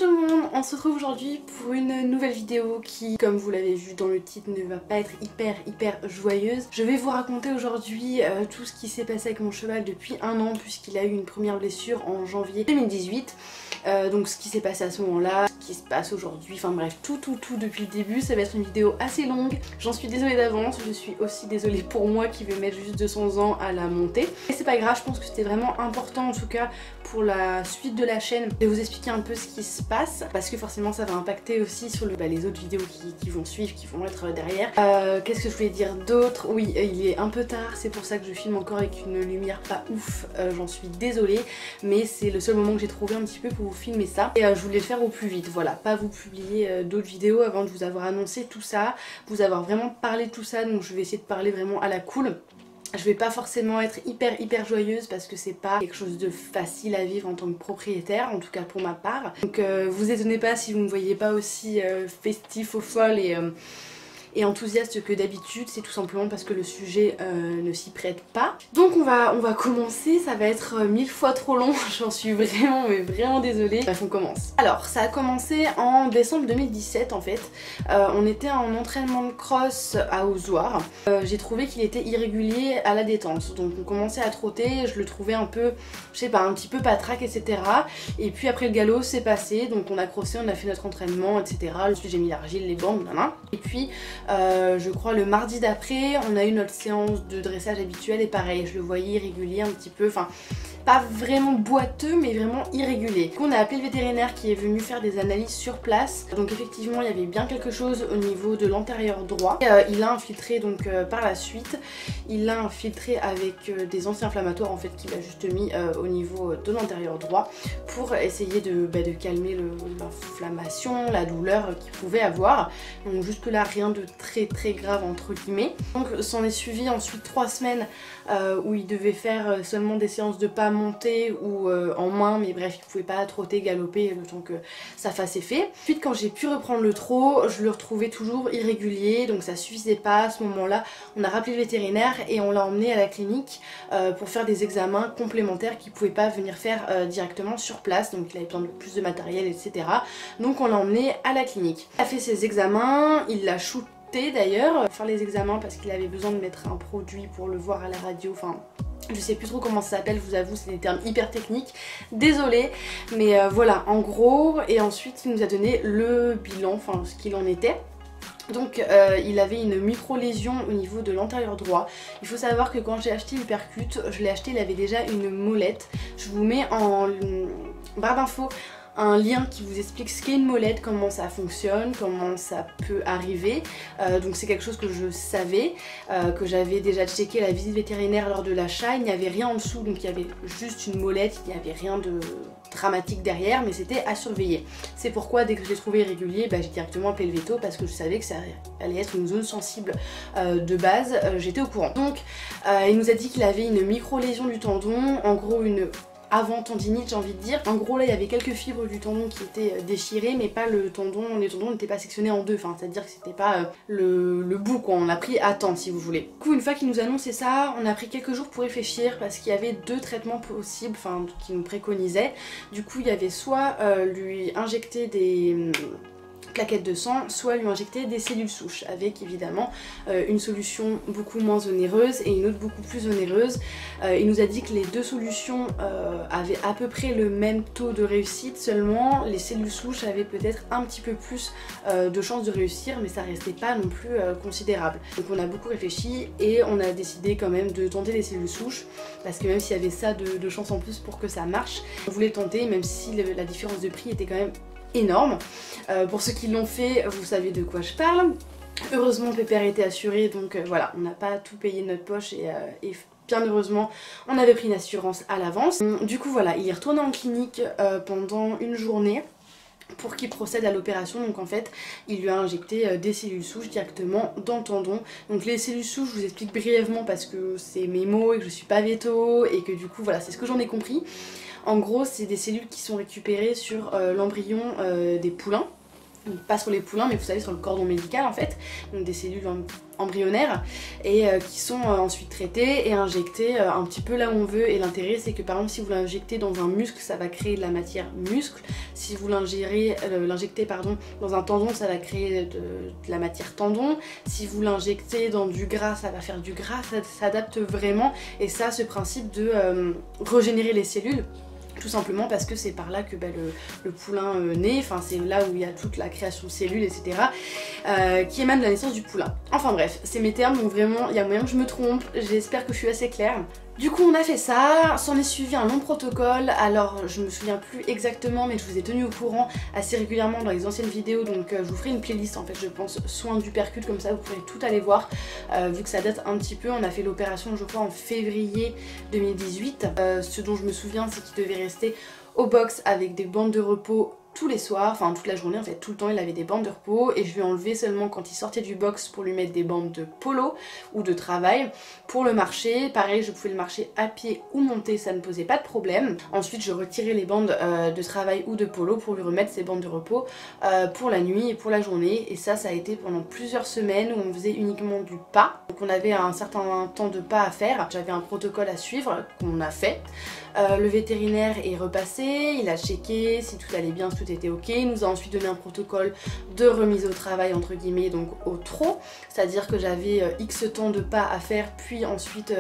tout le monde, on se retrouve aujourd'hui pour une nouvelle vidéo qui, comme vous l'avez vu dans le titre, ne va pas être hyper joyeuse. Je vais vous raconter aujourd'hui tout ce qui s'est passé avec mon cheval depuis un an puisqu'il a eu une première blessure en janvier 2018. Donc ce qui s'est passé à ce moment-là, ce qui se passe aujourd'hui, enfin bref, tout depuis le début. Ça va être une vidéo assez longue, j'en suis désolée d'avance, je suis aussi désolée pour moi qui vais mettre juste 200 ans à la monter. Et c'est pas grave, je pense que c'était vraiment important en tout cas pour la suite de la chaîne de vous expliquer un peu ce qui se passe parce que forcément ça va impacter aussi sur les autres vidéos qui vont suivre, qui vont être derrière. Qu'est-ce que je voulais dire d'autre? Oui, il est un peu tard, c'est pour ça que je filme encore avec une lumière pas ouf, j'en suis désolée, mais c'est le seul moment que j'ai trouvé un petit peu pour vous filmer ça et je voulais le faire au plus vite, voilà, pas vous publier d'autres vidéos avant de vous avoir annoncé tout ça, vous avoir vraiment parlé de tout ça, donc je vais essayer de parler vraiment à la cool. Je vais pas forcément être hyper joyeuse parce que c'est pas quelque chose de facile à vivre en tant que propriétaire, en tout cas pour ma part. Donc vous étonnez pas si vous me voyez pas aussi festif, au folle et enthousiaste que d'habitude, c'est tout simplement parce que le sujet ne s'y prête pas. Donc on va commencer, ça va être 1000 fois trop long, j'en suis vraiment désolée. Bref, on commence. Alors ça a commencé en décembre 2017 en fait. On était en entraînement de cross à Ozoir. J'ai trouvé qu'il était irrégulier à la détente, donc on commençait à trotter, je le trouvais un peu, je sais pas, un petit peu patraque, etc. Et puis après le galop c'est passé, donc on a crossé, on a fait notre entraînement, etc. Ensuite j'ai mis l'argile, les bandes, nanana. Et puis je crois le mardi d'après on a eu notre séance de dressage habituelle et pareil je le voyais irrégulier un petit peu, enfin pas vraiment boiteux mais vraiment irrégulier. Du coup on a appelé le vétérinaire qui est venu faire des analyses sur place, donc effectivement il y avait bien quelque chose au niveau de l'antérieur droit. Il l'a infiltré donc par la suite, il l'a infiltré avec des anti-inflammatoires en fait qu'il a juste mis au niveau de l'antérieur droit pour essayer de calmer l'inflammation, la douleur qu'il pouvait avoir. Donc jusque là rien de très grave entre guillemets. Donc s'en est suivi ensuite 3 semaines où il devait faire seulement des séances de pas monter ou en main, mais bref il pouvait pas trotter, galoper le temps que ça fasse effet. Ensuite quand j'ai pu reprendre le trot, je le retrouvais toujours irrégulier, donc ça suffisait pas. À ce moment là on a rappelé le vétérinaire et on l'a emmené à la clinique pour faire des examens complémentaires qu'il pouvait pas venir faire directement sur place, donc il avait besoin de plus de matériel, etc. Donc on l'a emmené à la clinique. Il a fait ses examens, il l'a shooté d'ailleurs, faire les examens parce qu'il avait besoin de mettre un produit pour le voir à la radio, enfin je sais plus trop comment ça s'appelle, je vous avoue c'est des termes hyper techniques, désolée, mais voilà en gros. Et ensuite il nous a donné le bilan, enfin ce qu'il en était. Donc il avait une micro-lésion au niveau de l'antérieur droit. Il faut savoir que quand j'ai acheté Hypercute, je l'ai acheté, il avait déjà une molette. Je vous mets en barre d'infos un lien qui vous explique ce qu'est une molette, comment ça fonctionne, comment ça peut arriver. Donc c'est quelque chose que je savais, que j'avais déjà checké à la visite vétérinaire lors de l'achat. Il n'y avait rien en dessous, donc il y avait juste une molette, il n'y avait rien de dramatique derrière, mais c'était à surveiller. C'est pourquoi dès que j'ai trouvé irrégulier, j'ai directement appelé le veto parce que je savais que ça allait être une zone sensible de base, j'étais au courant. Donc il nous a dit qu'il avait une micro-lésion du tendon, en gros une avant tendinite j'ai envie de dire. En gros là il y avait quelques fibres du tendon qui étaient déchirées mais pas le tendon, les tendons n'étaient pas sectionnés en deux, enfin c'est à dire que c'était pas le bout quoi, on l'a pris à temps si vous voulez. Du coup une fois qu'il nous a annoncé ça, on a pris quelques jours pour réfléchir parce qu'il y avait 2 traitements possibles, enfin qui nous préconisaient. Du coup il y avait soit lui injecter des plaquettes de sang, soit lui injecter des cellules souches avec évidemment une solution beaucoup moins onéreuse et une autre beaucoup plus onéreuse. Il nous a dit que les 2 solutions avaient à peu près le même taux de réussite, seulement les cellules souches avaient peut-être un petit peu plus de chances de réussir, mais ça restait pas non plus considérable. Donc on a beaucoup réfléchi et on a décidé quand même de tenter les cellules souches parce que même s'il y avait ça de chance en plus pour que ça marche, on voulait tenter même si la différence de prix était quand même énorme. Pour ceux qui l'ont fait, vous savez de quoi je parle. Heureusement Pépère était assuré, donc voilà, on n'a pas tout payé de notre poche et bien heureusement on avait pris une assurance à l'avance. Du coup voilà, il est retourné en clinique pendant une journée pour qu'il procède à l'opération. Donc en fait il lui a injecté des cellules souches directement dans le tendon. Donc les cellules souches je vous explique brièvement parce que c'est mes mots et que je suis pas véto et que du coup voilà c'est ce que j'en ai compris. En gros c'est des cellules qui sont récupérées sur l'embryon des poulains Donc pas sur les poulains mais vous savez sur le cordon médical en fait, donc des cellules embryonnaires et qui sont ensuite traitées et injectées un petit peu là où on veut. Et l'intérêt c'est que par exemple si vous l'injectez dans un muscle ça va créer de la matière muscle, si vous l'injectez dans un tendon ça va créer de la matière tendon, si vous l'injectez dans du gras ça va faire du gras, ça s'adapte vraiment. Et ça, ce principe de régénérer les cellules, tout simplement parce que c'est par là que le poulain naît, enfin c'est là où il y a toute la création de cellules, etc. Qui émane de la naissance du poulain. Enfin bref, c'est mes termes, donc vraiment il y a moyen que je me trompe, j'espère que je suis assez claire. Du coup on a fait ça, s'en est suivi un long protocole, alors je me souviens plus exactement mais je vous ai tenu au courant assez régulièrement dans les anciennes vidéos, donc je vous ferai une playlist en fait je pense, soins du percute, comme ça vous pourrez tout aller voir, vu que ça date un petit peu. On a fait l'opération je crois en février 2018, ce dont je me souviens c'est qu'il devait rester au box avec des bandes de repos tous les soirs, enfin toute la journée en fait, tout le temps il avait des bandes de repos et je lui ai enlevé seulement quand il sortait du box pour lui mettre des bandes de polo ou de travail pour le marcher. Pareil, je pouvais le marcher à pied ou monter, ça ne posait pas de problème. Ensuite je retirais les bandes de travail ou de polo pour lui remettre ses bandes de repos pour la nuit et pour la journée, et ça a été pendant plusieurs semaines où on faisait uniquement du pas. Donc on avait un certain temps de pas à faire, j'avais un protocole à suivre qu'on a fait. Le vétérinaire est repassé, il a checké si tout allait bien, si tout était ok. Il nous a ensuite donné un protocole de remise au travail entre guillemets, donc au trot, c'est-à-dire que j'avais X temps de pas à faire, puis ensuite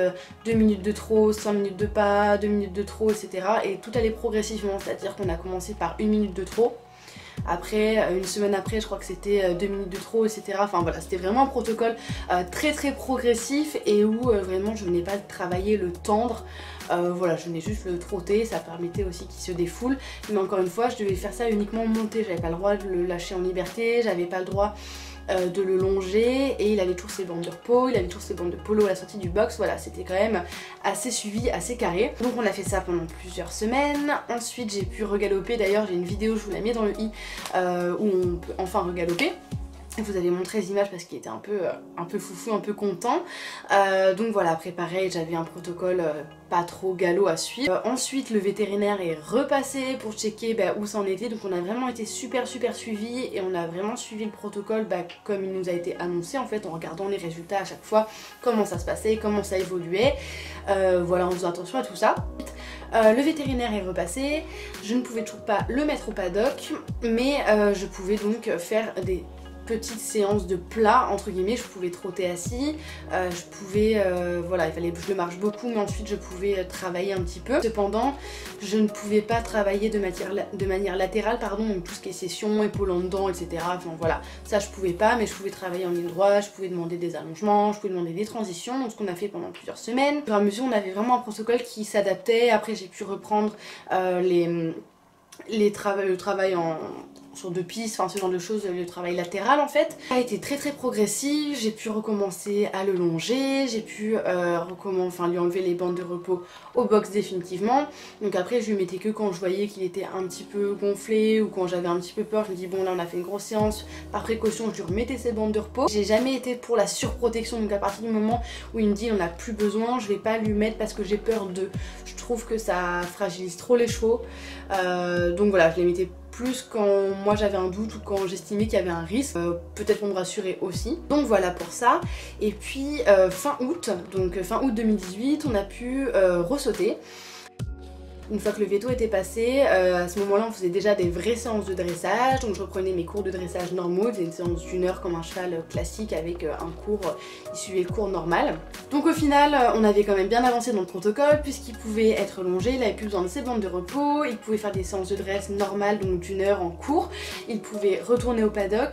2 minutes de trot, 5 minutes de pas, 2 minutes de trot, etc. Et tout allait progressivement, c'est-à-dire qu'on a commencé par 1 minute de trot. Après, une semaine après, je crois que c'était 2 minutes de trop, etc. Enfin voilà, c'était vraiment un protocole très progressif et où vraiment je venais pas travailler le tendre. Voilà, je venais juste le trotter, ça permettait aussi qu'il se défoule. Mais encore une fois, je devais faire ça uniquement monter, j'avais pas le droit de le lâcher en liberté, j'avais pas le droit de le longer, et il avait toujours ses bandes de repos, il avait toujours ses bandes de polo à la sortie du box. Voilà, c'était quand même assez suivi, assez carré. Donc on a fait ça pendant plusieurs semaines. Ensuite j'ai pu regaloper, d'ailleurs j'ai une vidéo, je vous la mets dans le i, où on peut enfin regaloper. Je vous avais montré les images parce qu'il était un peu foufou, un peu content. Donc voilà, après pareil, j'avais un protocole pas trop galop à suivre. Ensuite, le vétérinaire est repassé pour checker où ça en était. Donc on a vraiment été super suivis et on a vraiment suivi le protocole comme il nous a été annoncé en fait, en regardant les résultats à chaque fois, comment ça se passait, comment ça évoluait. Voilà, en faisant attention à tout ça. Le vétérinaire est repassé, je ne pouvais toujours pas le mettre au paddock, mais je pouvais donc faire des petite séance de plat entre guillemets. Je pouvais trotter assis, je pouvais voilà, il fallait que je le marche beaucoup, mais ensuite je pouvais travailler un petit peu. Cependant je ne pouvais pas travailler de manière latérale, pardon, donc tout ce qui est session, épaule en dedans, etc. Enfin voilà, ça je pouvais pas, mais je pouvais travailler en ligne droite, je pouvais demander des allongements, je pouvais demander des transitions, donc ce qu'on a fait pendant plusieurs semaines. Au fur et à mesure on avait vraiment un protocole qui s'adaptait. Après j'ai pu reprendre le travail sur 2 pistes, enfin ce genre de choses, le travail latéral en fait. Ça a été très progressif, j'ai pu recommencer à le longer, j'ai pu lui enlever les bandes de repos au box définitivement. Donc après je lui mettais que quand je voyais qu'il était un petit peu gonflé ou quand j'avais un petit peu peur. Je me dis bon là on a fait une grosse séance, par précaution je lui remettais ses bandes de repos. J'ai jamais été pour la surprotection, donc à partir du moment où il me dit on a plus besoin, je vais pas lui mettre parce que j'ai peur de... Je trouve que ça fragilise trop les chevaux, donc voilà, je les mettais plus quand moi j'avais un doute ou quand j'estimais qu'il y avait un risque, peut-être pour me rassurer aussi. Donc voilà pour ça. Et puis fin août 2018, on a pu ressauter. Une fois que le veto était passé, à ce moment-là on faisait déjà des vraies séances de dressage, donc je reprenais mes cours de dressage normaux, c'était une séance d'1 heure comme un cheval classique avec un cours, il suivait le cours normal. Donc au final on avait quand même bien avancé dans le protocole puisqu'il pouvait être longé, il avait plus besoin de ses bandes de repos, il pouvait faire des séances de dresse normales donc d'1 heure en cours, il pouvait retourner au paddock.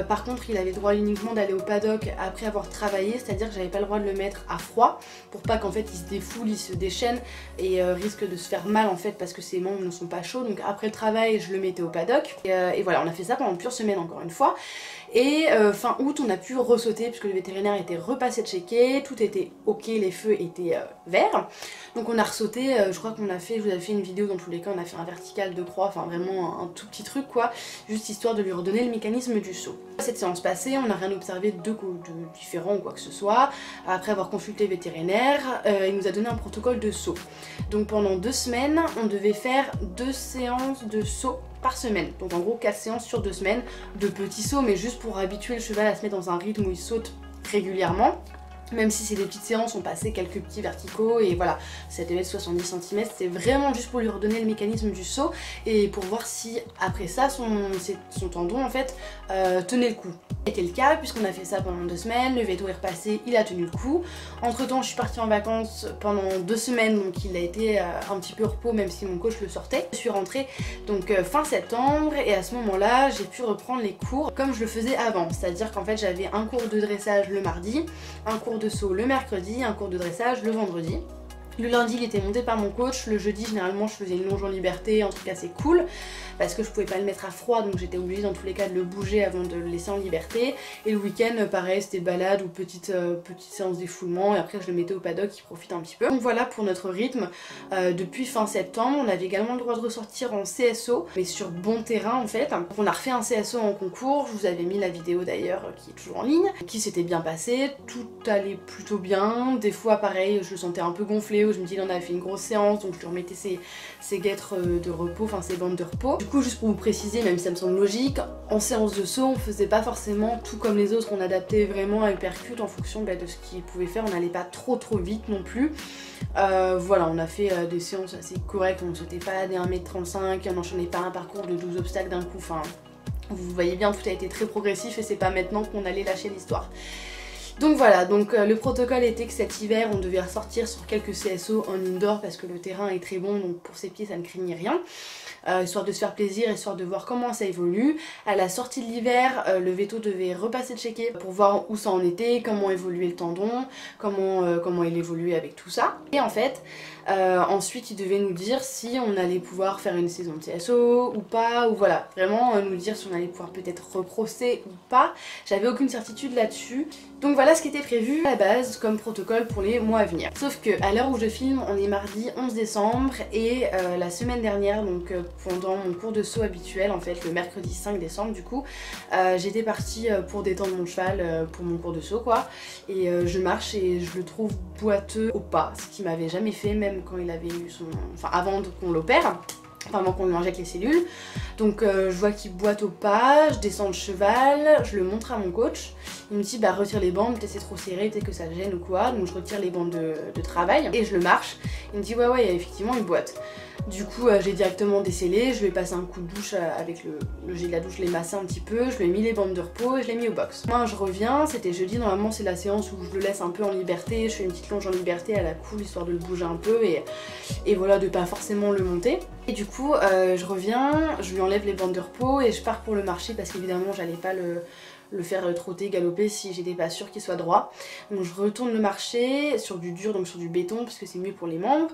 Par contre il avait le droit uniquement d'aller au paddock après avoir travaillé, c'est-à-dire que j'avais pas le droit de le mettre à froid pour pas qu'en fait il se défoule, il se déchaîne et risque de se faire mal en fait parce que ses membres ne sont pas chauds. Donc après le travail je le mettais au paddock et voilà, on a fait ça pendant plusieurs semaines encore une fois. Et fin août on a pu ressauter puisque le vétérinaire était repassé checker, tout était ok, les feux étaient verts. Donc on a ressauté, je crois qu'on a fait, je vous avais fait une vidéo dans tous les cas, on a fait un vertical de croix, enfin vraiment un tout petit truc quoi, juste histoire de lui redonner le mécanisme du saut. saut. Cette séance passée, on n'a rien observé de différent ou quoi que ce soit. Après avoir consulté le vétérinaire, il nous a donné un protocole de saut. Donc pendant 2 semaines, on devait faire 2 séances de saut par semaine. Donc en gros 4 séances sur 2 semaines de petits sauts, mais juste pour habituer le cheval à se mettre dans un rythme où il saute régulièrement. Même si c'est des petites séances, on passait quelques petits verticaux et voilà, ça devait être 70 cm, c'est vraiment juste pour lui redonner le mécanisme du saut et pour voir si après ça son tendon en fait tenait le coup. C'était le cas puisqu'on a fait ça pendant 2 semaines, le veto est repassé, il a tenu le coup. Entre temps je suis partie en vacances pendant 2 semaines donc il a été un petit peu repos même si mon coach le sortait. Je suis rentrée donc fin septembre et à ce moment là j'ai pu reprendre les cours comme je le faisais avant. C'est à dire qu'en fait j'avais un cours de dressage le mardi, un cours de saut le mercredi, un cours de dressage le vendredi. Le lundi il était monté par mon coach, le jeudi généralement je faisais une longe en liberté, un truc assez cool parce que je pouvais pas le mettre à froid donc j'étais obligée dans tous les cas de le bouger avant de le laisser en liberté. Et le week-end pareil c'était balade ou petite séance d'effoulement et après je le mettais au paddock qui profite un petit peu. Donc voilà pour notre rythme depuis fin septembre. On avait également le droit de ressortir en CSO mais sur bon terrain en fait. On a refait un CSO en concours, je vous avais mis la vidéo d'ailleurs qui est toujours en ligne, qui s'était bien passé, tout allait plutôt bien. Des fois pareil je le sentais un peu gonflé, où je me dis il en avait fait une grosse séance donc je lui remettais ses guêtres de repos, enfin ses bandes de repos. Du coup juste pour vous préciser, même si ça me semble logique, en séance de saut on faisait pas forcément tout comme les autres, on adaptait vraiment à Hypercute en fonction de ce qu'il pouvait faire, on n'allait pas trop vite non plus. Voilà, on a fait des séances assez correctes, on ne sautait pas des 1m35, on n'enchaînait pas un parcours de 12 obstacles d'un coup, enfin vous voyez bien tout a été très progressif et c'est pas maintenant qu'on allait lâcher l'histoire. Donc voilà, donc le protocole était que cet hiver on devait ressortir sur quelques CSO en indoor parce que le terrain est très bon donc pour ses pieds ça ne craignait rien. Histoire de se faire plaisir, histoire de voir comment ça évolue. À la sortie de l'hiver, le veto devait repasser checker pour voir où ça en était, comment évoluait le tendon, comment il évoluait avec tout ça. Et en fait, ensuite il devait nous dire si on allait pouvoir faire une saison de CSO ou pas, ou voilà, vraiment nous dire si on allait pouvoir peut-être reprocéder ou pas. J'avais aucune certitude là-dessus. Donc voilà ce qui était prévu à la base comme protocole pour les mois à venir. Sauf que à l'heure où je filme, on est mardi 11 décembre et la semaine dernière, donc pendant mon cours de saut habituel, en fait le mercredi 5 décembre du coup, j'étais partie pour détendre mon cheval pour mon cours de saut quoi. Et je marche et je le trouve boiteux au pas, ce qu'il m'avait jamais fait même quand il avait eu son... enfin avant qu'on l'opère. Pendant qu'on lui injecte les cellules. Donc je vois qu'il boite au pas, je descends le cheval, je le montre à mon coach. Il me dit bah retire les bandes, peut-être c'est trop serré, peut-être que ça gêne ou quoi. Donc je retire les bandes de travail et je le marche. Il me dit ouais effectivement il boite. Du coup j'ai directement décellé, je lui ai passé un coup de douche avec le jet de la douche, je l'ai massé un petit peu, je lui ai mis les bandes de repos et je l'ai mis au box. Moi je reviens, c'était jeudi, normalement c'est la séance où je le laisse un peu en liberté, je fais une petite longe en liberté à la cool histoire de le bouger un peu et voilà de pas forcément le monter. Et du coup je reviens, je lui enlève les bandes de repos et je pars pour le marcher parce qu'évidemment j'allais pas le faire trotter, galoper si j'étais pas sûre qu'il soit droit. Donc je retourne le marcher sur du dur, donc sur du béton parce que c'est mieux pour les membres.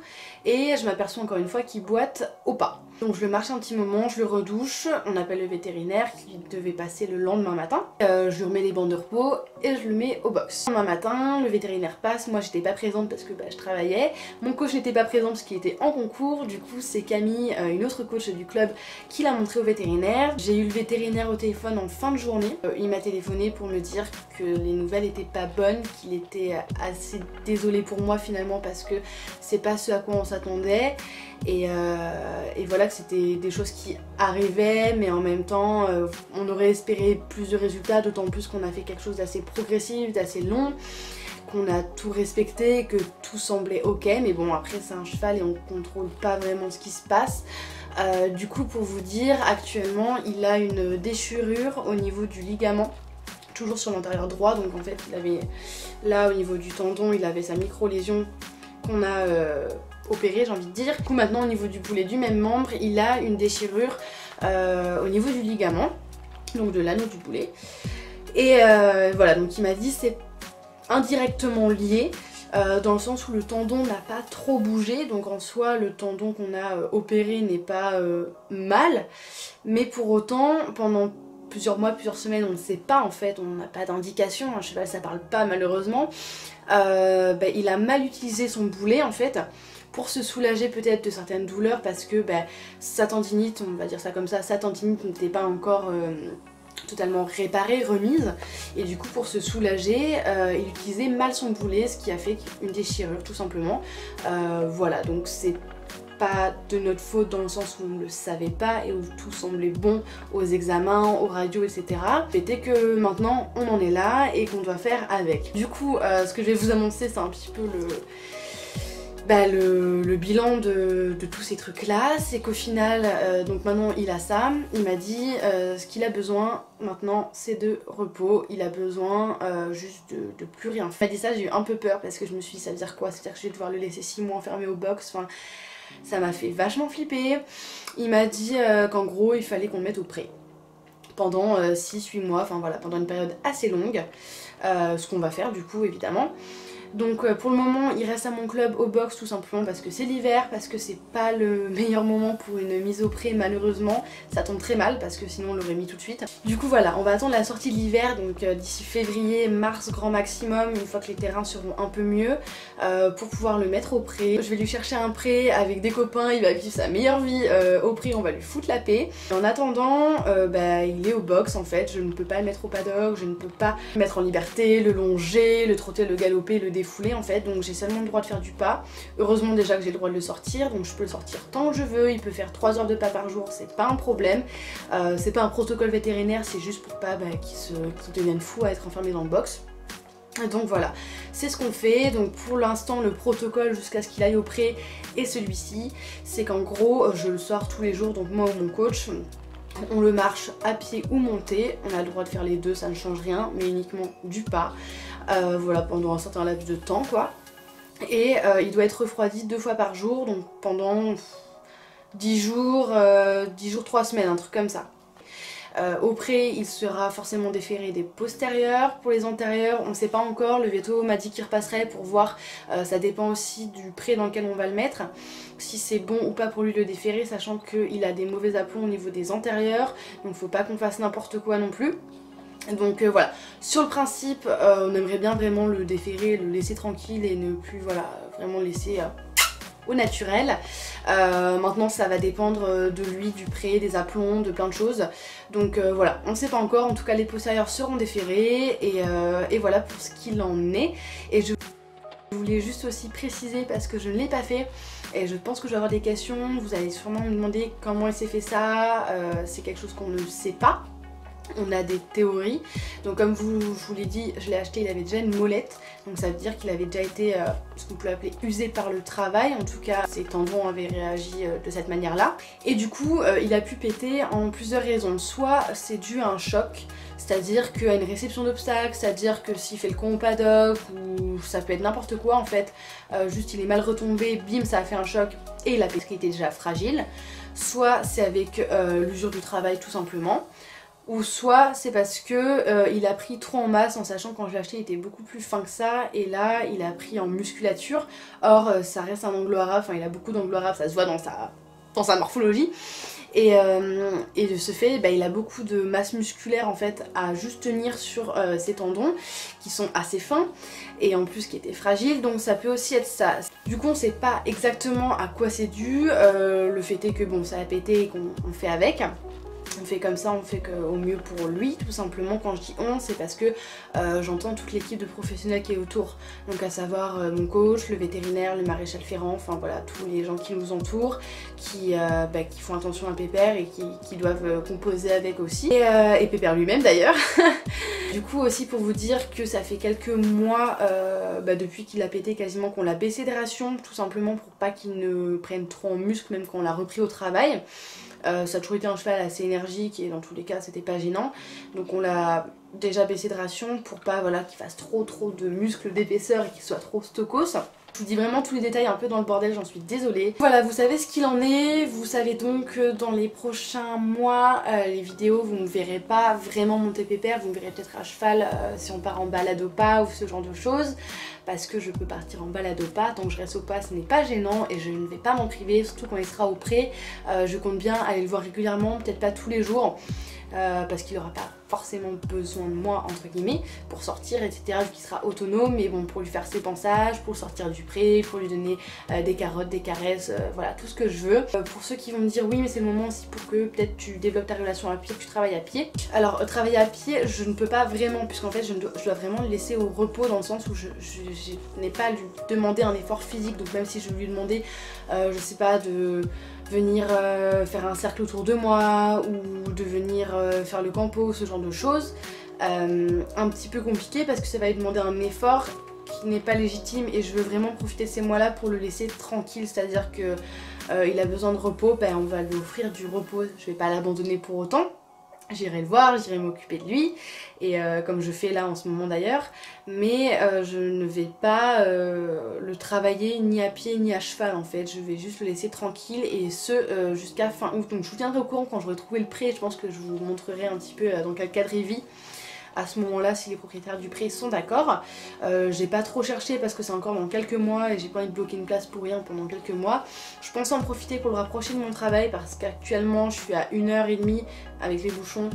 Et je m'aperçois encore une fois qu'il boite au pas. Donc je le marche un petit moment, je le redouche, on appelle le vétérinaire qui devait passer le lendemain matin. Je lui remets les bandes de repos et je le mets au box. Le lendemain matin, le vétérinaire passe, moi j'étais pas présente parce que je travaillais. Mon coach n'était pas présent parce qu'il était en concours, du coup c'est Camille, une autre coach du club, qui l'a montré au vétérinaire. J'ai eu le vétérinaire au téléphone en fin de journée. Il m'a téléphoné pour me dire que les nouvelles étaient pas bonnes, qu'il était assez désolé pour moi finalement parce que c'est pas ce à quoi on s'attendait. Et voilà que c'était des choses qui arrivaient mais en même temps on aurait espéré plus de résultats, d'autant plus qu'on a fait quelque chose d'assez progressif, d'assez long, qu'on a tout respecté, que tout semblait ok, mais bon après c'est un cheval et on contrôle pas vraiment ce qui se passe. Du coup pour vous dire, actuellement il a une déchirure au niveau du ligament, toujours sur l'antérieur droit, donc en fait il avait là au niveau du tendon il avait sa micro-lésion qu'on a opéré j'ai envie de dire. Du coup maintenant au niveau du boulet du même membre il a une déchirure au niveau du ligament, donc de l'anneau du boulet. Et voilà, donc il m'a dit c'est indirectement lié dans le sens où le tendon n'a pas trop bougé, donc en soi le tendon qu'on a opéré n'est pas mal, mais pour autant pendant plusieurs mois, plusieurs semaines, on ne sait pas en fait, on n'a pas d'indication, un cheval ça parle pas malheureusement, il a mal utilisé son boulet en fait pour se soulager peut-être de certaines douleurs parce que sa tendinite, on va dire ça comme ça, sa tendinite n'était pas encore totalement réparée, remise, et du coup pour se soulager il utilisait mal son boulet, ce qui a fait une déchirure tout simplement. Voilà, donc c'est pas de notre faute dans le sens où on ne le savait pas et où tout semblait bon aux examens, aux radios, etc. C'était que maintenant on en est là et qu'on doit faire avec. Du coup ce que je vais vous annoncer, c'est un petit peu le bilan de tous ces trucs là. C'est qu'au final donc maintenant il a ça, il m'a dit ce qu'il a besoin maintenant c'est de repos, il a besoin juste de plus rien. Il m'a dit ça, j'ai eu un peu peur parce que je me suis dit ça veut dire quoi, c'est-à-dire que je vais devoir le laisser 6 mois enfermé au box, enfin ça m'a fait vachement flipper. Il m'a dit qu'en gros il fallait qu'on le mette au pré pendant 6-8 mois, enfin voilà, pendant une période assez longue, ce qu'on va faire du coup évidemment. Donc pour le moment il reste à mon club au box tout simplement parce que c'est l'hiver, parce que c'est pas le meilleur moment pour une mise au pré malheureusement, ça tombe très mal parce que sinon on l'aurait mis tout de suite. Du coup voilà, on va attendre la sortie de l'hiver, donc d'ici février, mars grand maximum, une fois que les terrains seront un peu mieux, pour pouvoir le mettre au pré. Je vais lui chercher un pré avec des copains, il va vivre sa meilleure vie au pré, on va lui foutre la paix. En attendant, il est au box en fait, je ne peux pas le mettre au paddock, je ne peux pas le mettre en liberté, le longer, le trotter, le galoper, le défouler en fait, donc j'ai seulement le droit de faire du pas. Heureusement déjà que j'ai le droit de le sortir, donc je peux le sortir tant que je veux, il peut faire 3 heures de pas par jour, c'est pas un problème. C'est pas un protocole vétérinaire, c'est juste pour pas qu'il devienne fou à être enfermé dans le box. Donc voilà, c'est ce qu'on fait. Donc pour l'instant le protocole jusqu'à ce qu'il aille au pré est celui-ci, c'est qu'en gros je le sors tous les jours, donc moi ou mon coach, on le marche à pied ou monté, on a le droit de faire les deux, ça ne change rien, mais uniquement du pas. Voilà, pendant un certain laps de temps quoi. Et il doit être refroidi 2 fois par jour, donc pendant 10 jours, 3 semaines, un truc comme ça. Au pré, il sera forcément déféré des postérieurs. Pour les antérieurs, on ne sait pas encore, le véto m'a dit qu'il repasserait pour voir, ça dépend aussi du pré dans lequel on va le mettre, si c'est bon ou pas pour lui de le déférer, sachant qu'il a des mauvais aplombs au niveau des antérieurs, donc faut pas qu'on fasse n'importe quoi non plus. Donc voilà, sur le principe on aimerait bien vraiment le déférer, le laisser tranquille et ne plus voilà vraiment le laisser au naturel. Maintenant ça va dépendre de lui, du pré, des aplombs, de plein de choses. Donc voilà, on ne sait pas encore, en tout cas les postérieurs seront déférés et voilà pour ce qu'il en est. Et je voulais juste aussi préciser parce que je ne l'ai pas fait et je pense que je vais avoir des questions, vous allez sûrement me demander comment il s'est fait ça, c'est quelque chose qu'on ne sait pas. On a des théories, donc comme je vous l'ai dit, je l'ai acheté, il avait déjà une molette, donc ça veut dire qu'il avait déjà été ce qu'on peut appeler usé par le travail, en tout cas ses tendons avaient réagi de cette manière là, et du coup il a pu péter en plusieurs raisons. Soit c'est dû à un choc, c'est-à-dire qu'à une réception d'obstacles, c'est-à-dire que s'il fait le con au paddock, ou ça peut être n'importe quoi en fait, juste il est mal retombé, bim ça a fait un choc et il a pété parce qu'il était déjà fragile. Soit c'est avec l'usure du travail tout simplement, ou soit c'est parce que il a pris trop en masse, en sachant que quand je l'ai acheté il était beaucoup plus fin que ça, et là il a pris en musculature. Or ça reste un anglo arabe, enfin il a beaucoup d'anglo arabe, ça se voit dans sa morphologie. Et de ce fait il a beaucoup de masse musculaire en fait à juste tenir sur ses tendons qui sont assez fins et en plus qui étaient fragiles, donc ça peut aussi être ça. Du coup on sait pas exactement à quoi c'est dû, le fait est que bon ça a pété et qu'on fait avec. On fait comme ça, on fait au mieux pour lui, tout simplement. Quand je dis on, c'est parce que j'entends toute l'équipe de professionnels qui est autour. Donc à savoir mon coach, le vétérinaire, le maréchal ferrant, enfin voilà, tous les gens qui nous entourent, qui font attention à Pépère et qui doivent composer avec aussi. Et Pépère lui-même d'ailleurs. Du coup aussi pour vous dire que ça fait quelques mois, depuis qu'il a pété quasiment, qu'on l'a baissé de ration, tout simplement pour pas qu'il ne prenne trop en muscle, même quand on l'a repris au travail. Ça a toujours été un cheval assez énergique et dans tous les cas c'était pas gênant, donc on l'a déjà baissé de ration pour pas voilà, qu'il fasse trop de muscles d'épaisseur et qu'il soit trop stokos. Je vous dis vraiment tous les détails un peu dans le bordel, j'en suis désolée. Voilà, vous savez ce qu'il en est, vous savez donc que dans les prochains mois, les vidéos, vous ne verrez pas vraiment monter Pépère, vous me verrez peut-être à cheval si on part en balade au pas ou ce genre de choses, parce que je peux partir en balade au pas, tant que je reste au pas ce n'est pas gênant et je ne vais pas m'en priver, surtout quand il sera au pré. Je compte bien aller le voir régulièrement, peut-être pas tous les jours. parce qu'il n'aura pas forcément besoin de moi entre guillemets pour sortir etc, vu qu'il sera autonome, mais bon, pour lui faire ses pansages, pour le sortir du pré, pour lui donner des carottes, des caresses, voilà, tout ce que je veux. Pour ceux qui vont me dire oui mais c'est le moment aussi pour que peut-être tu développes ta relation à pied, que tu travailles à pied. Alors travailler à pied je ne peux pas vraiment, puisqu'en fait je dois vraiment le laisser au repos, dans le sens où je n'ai pas à lui demander un effort physique, donc même si je lui demandais je sais pas, de venir faire un cercle autour de moi ou de venir faire le campo, ce genre de choses, un petit peu compliqué parce que ça va lui demander un effort qui n'est pas légitime, et je veux vraiment profiter de ces mois-là pour le laisser tranquille, c'est-à-dire que il a besoin de repos, ben on va lui offrir du repos, je vais pas l'abandonner pour autant. J'irai le voir, j'irai m'occuper de lui, et comme je fais là en ce moment d'ailleurs, mais je ne vais pas le travailler ni à pied ni à cheval en fait, je vais juste le laisser tranquille, et ce jusqu'à fin août. Donc je vous tiendrai au courant quand j'aurai trouvé le pré, je pense que je vous montrerai un petit peu dans quel cadre il vit à ce moment-là, si les propriétaires du pré sont d'accord. J'ai pas trop cherché parce que c'est encore dans quelques mois et j'ai pas envie de bloquer une place pour rien pendant quelques mois. Je pense en profiter pour le rapprocher de mon travail, parce qu'actuellement je suis à 1h30 avec les bouchons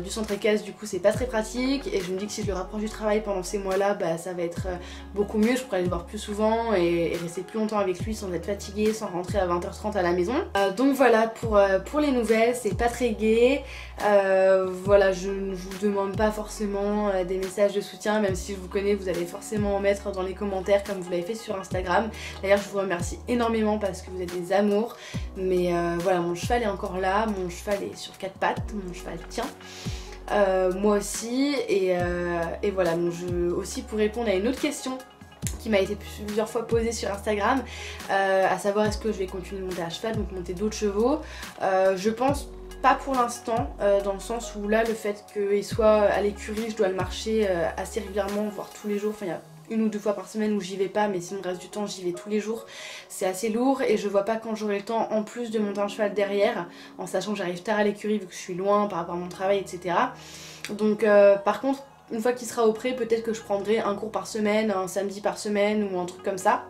du centre équestre, du coup c'est pas très pratique, et je me dis que si je le rapproche du travail pendant ces mois-là, bah ça va être beaucoup mieux, je pourrais aller le voir plus souvent et rester plus longtemps avec lui sans être fatiguée, sans rentrer à 20h30 à la maison. Donc voilà pour les nouvelles, c'est pas très gai. Voilà, je ne vous demande pas forcément des messages de soutien, même si je vous connais, vous allez forcément en mettre dans les commentaires comme vous l'avez fait sur Instagram. D'ailleurs je vous remercie énormément parce que vous êtes des amours, mais voilà, mon cheval est encore là, mon cheval est sur 4 pattes, mon cheval tient. Moi aussi, et voilà, donc aussi pour répondre à une autre question qui m'a été plusieurs fois posée sur Instagram, à savoir est-ce que je vais continuer de monter à cheval, donc monter d'autres chevaux. Je pense pas pour l'instant, dans le sens où là le fait qu'il soit à l'écurie, je dois le marcher assez régulièrement, voire tous les jours, enfin il y a 1 ou 2 fois par semaine où j'y vais pas, mais sinon le reste du temps j'y vais tous les jours. C'est assez lourd et je vois pas quand j'aurai le temps en plus de monter un cheval derrière, en sachant que j'arrive tard à l'écurie vu que je suis loin par rapport à mon travail, etc. Donc par contre, une fois qu'il sera au pré, peut-être que je prendrai un cours par semaine, un samedi par semaine ou un truc comme ça,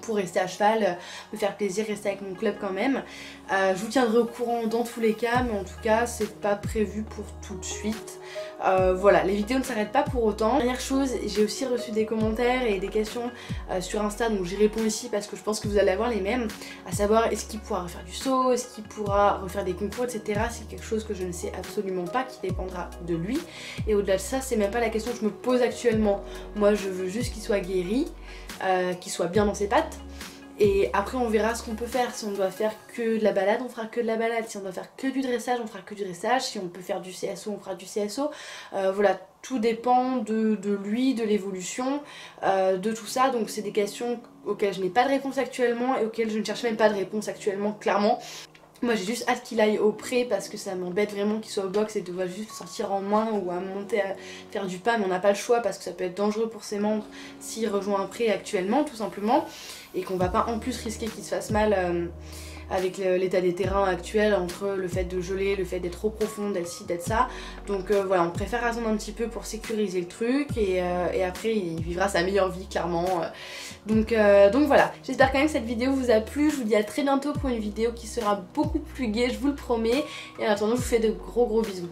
pour rester à cheval, me faire plaisir, rester avec mon club quand même. Je vous tiendrai au courant dans tous les cas, mais en tout cas c'est pas prévu pour tout de suite. Voilà, les vidéos ne s'arrêtent pas pour autant. Dernière chose, j'ai aussi reçu des commentaires et des questions sur Insta, donc j'y réponds ici parce que je pense que vous allez avoir les mêmes, à savoir est-ce qu'il pourra refaire du saut, est-ce qu'il pourra refaire des concours, etc. C'est quelque chose que je ne sais absolument pas, qui dépendra de lui, et au-delà de ça c'est même pas la question que je me pose actuellement. Moi je veux juste qu'il soit guéri, qu'il soit bien dans ses pattes. Et après on verra ce qu'on peut faire. Si on doit faire que de la balade, on fera que de la balade. Si on doit faire que du dressage, on fera que du dressage. Si on peut faire du CSO, on fera du CSO. Voilà, tout dépend de lui, de l'évolution, de tout ça. Donc c'est des questions auxquelles je n'ai pas de réponse actuellement et auxquelles je ne cherche même pas de réponse actuellement, clairement. Moi j'ai juste hâte qu'il aille au pré parce que ça m'embête vraiment qu'il soit au box et de devoir juste sortir en main ou à monter à faire du pas, mais on n'a pas le choix parce que ça peut être dangereux pour ses membres s'il rejoint un pré actuellement tout simplement, et qu'on va pas en plus risquer qu'il se fasse mal avec l'état des terrains actuels, entre le fait de geler, le fait d'être trop profond, d'être ci, d'être ça. Donc voilà, on préfère attendre un petit peu pour sécuriser le truc, et après il vivra sa meilleure vie clairement. Donc voilà, j'espère quand même que cette vidéo vous a plu. Je vous dis à très bientôt pour une vidéo qui sera beaucoup plus gaie, je vous le promets. Et en attendant, je vous fais de gros bisous.